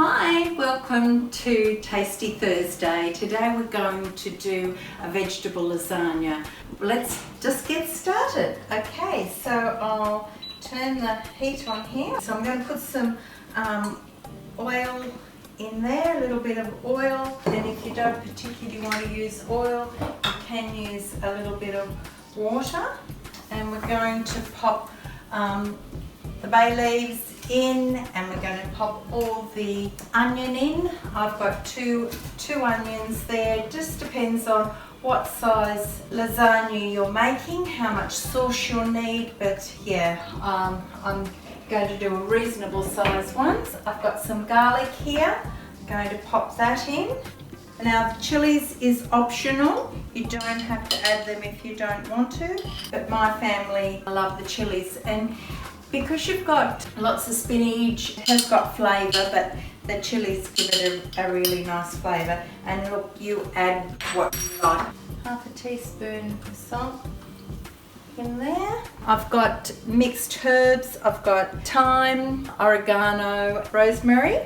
Hi, welcome to Tasty Thursday. Today we're going to do a vegetable lasagna. Let's just get started. Okay, so I'll turn the heat on here. So I'm going to put some oil in there, a little bit of oil. And if you don't particularly want to use oil, you can use a little bit of water. And we're going to pop the bay leaves in, and we're going to pop all the onion in. I've got two onions there. It just depends on what size lasagna you're making, how much sauce you'll need, but yeah, I'm going to do a reasonable size ones. I've got some garlic here. I'm going to pop that in. Now the chilies is optional. You don't have to add them if you don't want to, but my family love the chilies, and because you've got lots of spinach, it has got flavour, but the chilies give it a really nice flavour. And look, you add what you like. Half a teaspoon of salt in there. I've got mixed herbs. I've got thyme, oregano, rosemary.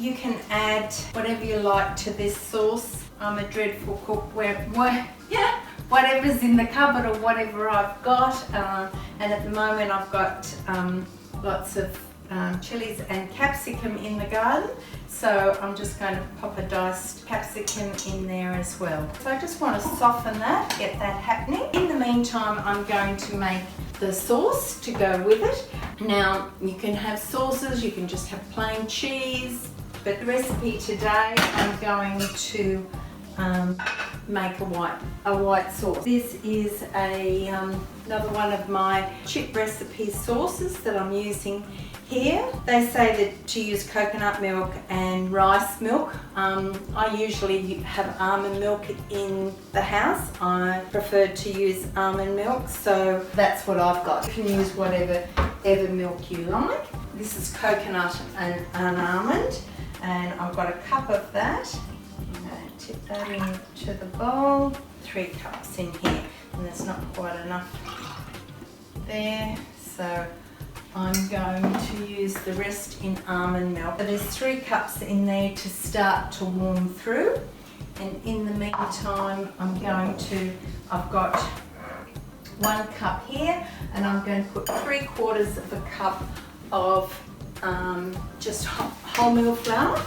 You can add whatever you like to this sauce. I'm a dreadful cook whatever's in the cupboard or whatever I've got, and at the moment I've got lots of chilies and capsicum in the garden, so I'm just going to pop a diced capsicum in there as well. So I just want to soften that, get that happening. In the meantime, I'm going to make the sauce to go with it. Now you can have sauces, you can just have plain cheese, but the recipe today I'm going to make a white sauce. This is another one of my chip recipe sauces that I'm using here. They say that to use coconut milk and rice milk. I usually have almond milk in the house. I prefer to use almond milk, so that's what I've got. You can use whatever milk you like. This is coconut and almond, and I've got a cup of that. Tip that into the bowl. 3 cups in here, and there's not quite enough there, so I'm going to use the rest in almond milk. So there's 3 cups in there to start to warm through, and in the meantime I've got 1 cup here, and I'm going to put 3/4 of a cup of just wholemeal flour.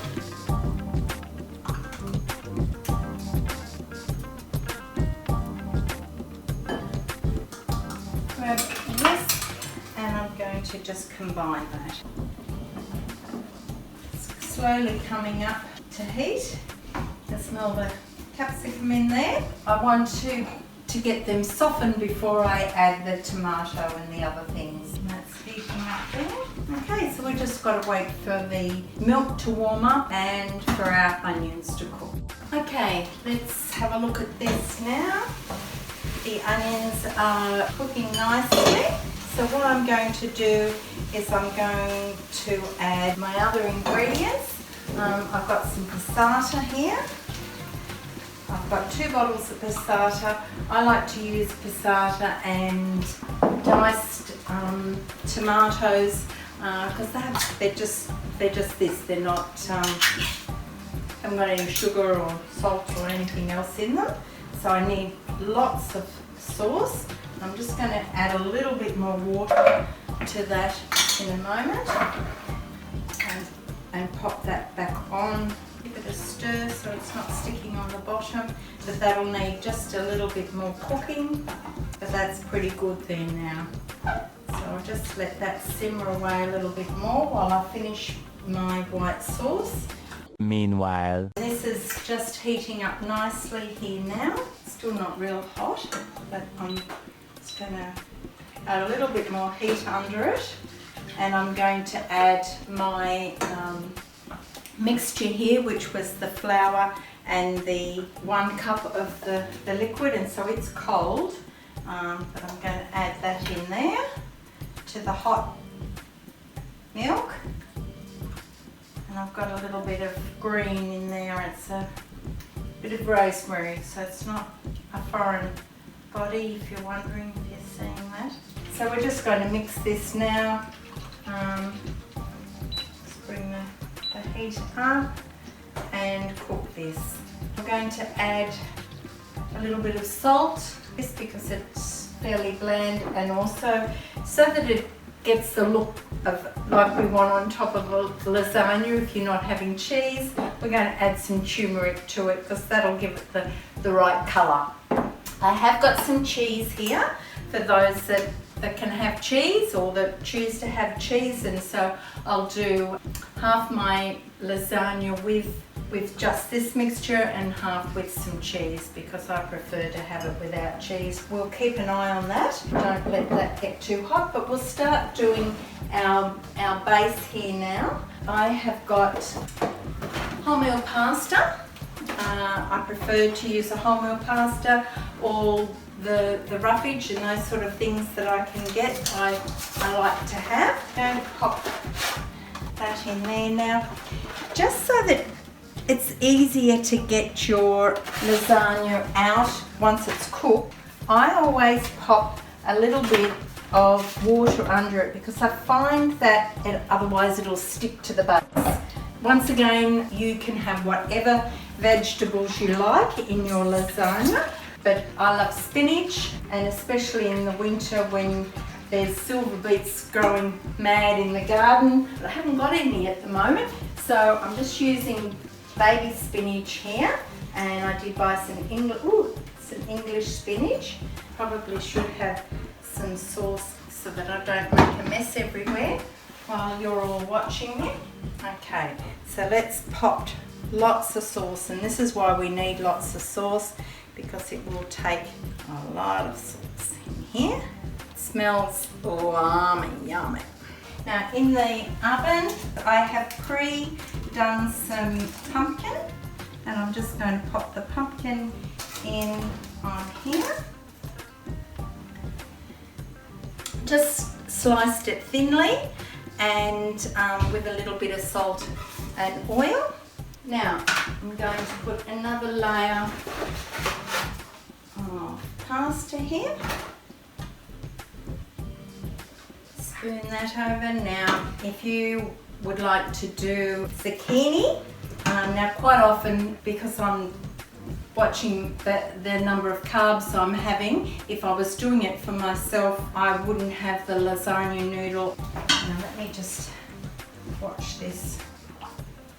Grab this, and I'm going to just combine that. It's slowly coming up to heat. I smell the capsicum in there. I want to get them softened before I add the tomato and the other things. And that's heating up there. Okay, so we just got to wait for the milk to warm up and for our onions to cook. Okay, let's have a look at this now. The onions are cooking nicely. So what I'm going to do is I'm going to add my other ingredients. I've got some passata here. I've got 2 bottles of passata. I like to use passata and diced tomatoes because they're just this. They're not haven't got any sugar or salt or anything else in them. So I need lots of sauce. I'm just going to add a little bit more water to that in a moment, and pop that back on. Give it a stir so it's not sticking on the bottom, but that'll need just a little bit more cooking, but that's pretty good there now. So I'll just let that simmer away a little bit more while I finish my white sauce. Meanwhile, this is just heating up nicely here now. Still not real hot, but I'm just going to add a little bit more heat under it, and I'm going to add my mixture here, which was the flour and the 1 cup of the liquid, and so it's cold, but I'm going to add that in there to the hot milk. And I've got a little bit of green in there. It's a bit of rosemary, so it's not a foreign body, if you're wondering, if you're seeing that. So we're just going to mix this now. Let's bring the heat heat up and cook this. I'm going to add a little bit of salt, just because it's fairly bland, and also so that it gets the look of like we want on top of a lasagna. If you're not having cheese, we're going to add some turmeric to it because that'll give it the right colour. I have got some cheese here for those that can have cheese or that choose to have cheese, and so I'll do half my lasagna with just this mixture and half with some cheese because I prefer to have it without cheese. We'll keep an eye on that. Don't let that get too hot, but we'll start doing our base here now. I have got wholemeal pasta. I prefer to use a wholemeal pasta. All the roughage and those sort of things that I can get, I like to have. I'm going to pop that in there now, just so that it's easier to get your lasagna out once it's cooked. I always pop a little bit of water under it because I find that otherwise it'll stick to the base. Once again, you can have whatever vegetables you like in your lasagna, but I love spinach, and especially in the winter when there's silver beets growing mad in the garden. But I haven't got any at the moment, so I'm just using baby spinach here, and I did buy some English spinach. Probably should have some sauce so that I don't make a mess everywhere while you're all watching me. Okay, so let's pop lots of sauce, and this is why we need lots of sauce, because it will take a lot of sauce in here. It smells yummy. Now in the oven I have pre-done some pumpkin, and I'm just going to pop the pumpkin in on here. Just sliced it thinly and with a little bit of salt and oil. Now I'm going to put another layer of pasta here. Spoon that over. Now if you would like to do zucchini, now quite often, because I'm watching the number of carbs I'm having, if I was doing it for myself I wouldn't have the lasagna noodle. Now let me just watch this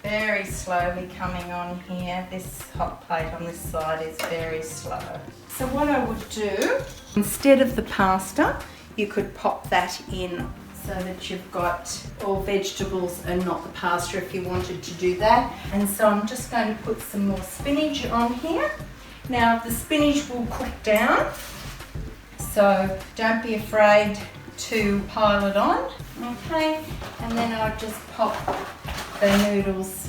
very slowly coming on here. This hot plate on this side is very slow. So what I would do, instead of the pasta, you could pop that in so that you've got all vegetables and not the pasta if you wanted to do that. And so I'm just going to put some more spinach on here. Now the spinach will cook down, so don't be afraid to pile it on. Okay, and then I'll just pop the noodles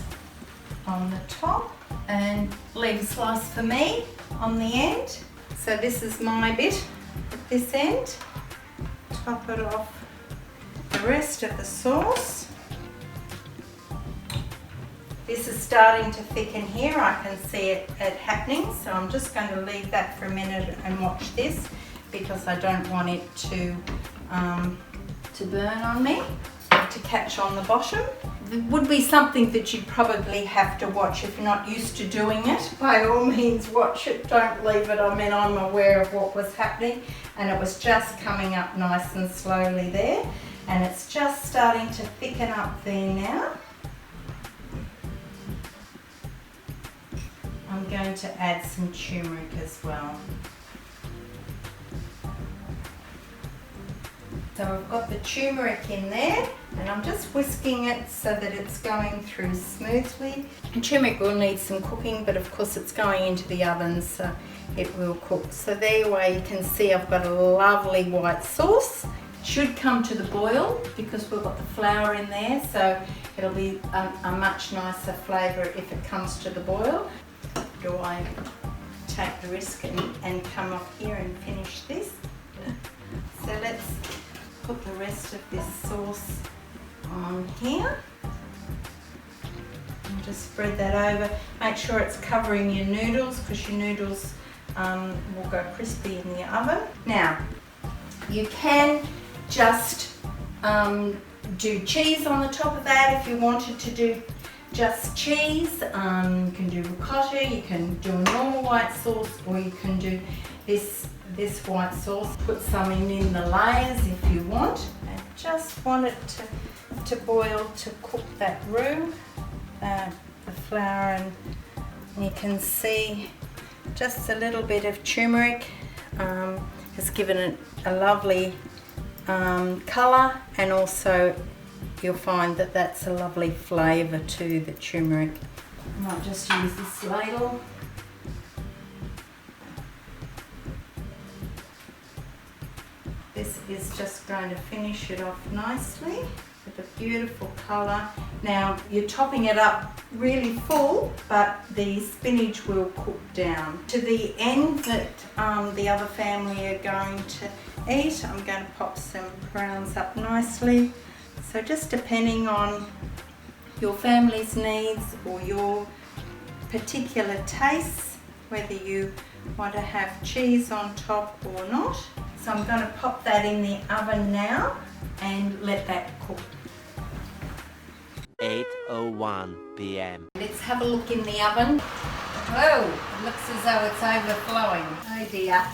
on the top and leave a slice for me on the end. So this is my bit at this end. Top it off the rest of the sauce. This is starting to thicken here. I can see it happening, so I'm just going to leave that for a minute and watch this, because I don't want it to burn on me, to catch on the bottom. It would be something that you'd probably have to watch if you're not used to doing it. By all means watch it, don't leave it. I mean, I'm aware of what was happening, and it was just coming up nice and slowly there, and it's just starting to thicken up there now. I'm going to add some turmeric as well. So I've got the turmeric in there, and I'm just whisking it so that it's going through smoothly. And turmeric will need some cooking, but of course it's going into the oven, so it will cook. So there you can see I've got a lovely white sauce. It should come to the boil because we've got the flour in there, so it'll be a much nicer flavour if it comes to the boil. Do I take the risk and come up here and finish this? So let's put the rest of this sauce on here and just spread that over. Make sure it's covering your noodles, because your noodles will go crispy in the oven. Now you can just do cheese on the top of that if you wanted to do just cheese. You can do ricotta, you can do a normal white sauce, or you can do this white sauce. Put some in the layers if you want. I just want it to boil, to cook that roux, the flour, and you can see just a little bit of turmeric has given it a lovely colour, and also you'll find that that's a lovely flavour to the turmeric. I might just use this ladle. This is just going to finish it off nicely with a beautiful colour. Now you're topping it up really full, but the spinach will cook down to the end that the other family are going to eat. I'm going to pop some browns up nicely. So just depending on your family's needs or your particular tastes, whether you want to have cheese on top or not. So I'm going to pop that in the oven now and let that cook. 8:01 p.m. Let's have a look in the oven. Whoa, it looks as though it's overflowing. Oh dear.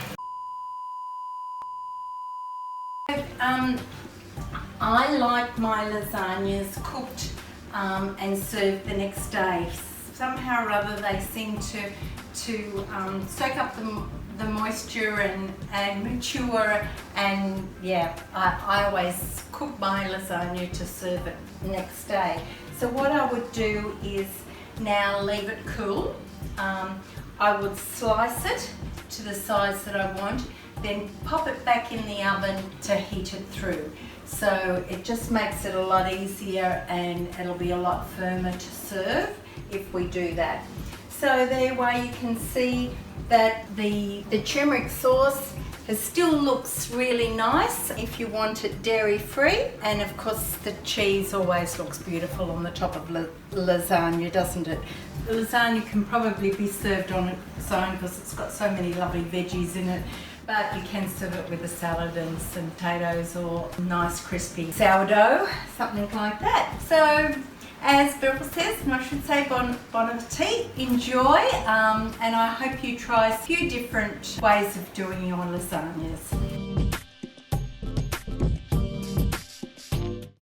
I like my lasagnas cooked and served the next day. Somehow or other they seem to soak up the moisture and mature, and yeah, I always cook my lasagna to serve it next day. So what I would do is now leave it cool. I would slice it to the size that I want, then pop it back in the oven to heat it through. So it just makes it a lot easier, and it'll be a lot firmer to serve if we do that. So there way you can see that the turmeric sauce still looks really nice if you want it dairy free, and of course the cheese always looks beautiful on the top of lasagna, doesn't it? The lasagna can probably be served on its own because it's got so many lovely veggies in it, but you can serve it with a salad and some potatoes or nice crispy sourdough, something like that. So as Beryl says, and I should say bon appetit, enjoy, and I hope you try a few different ways of doing your lasagnas.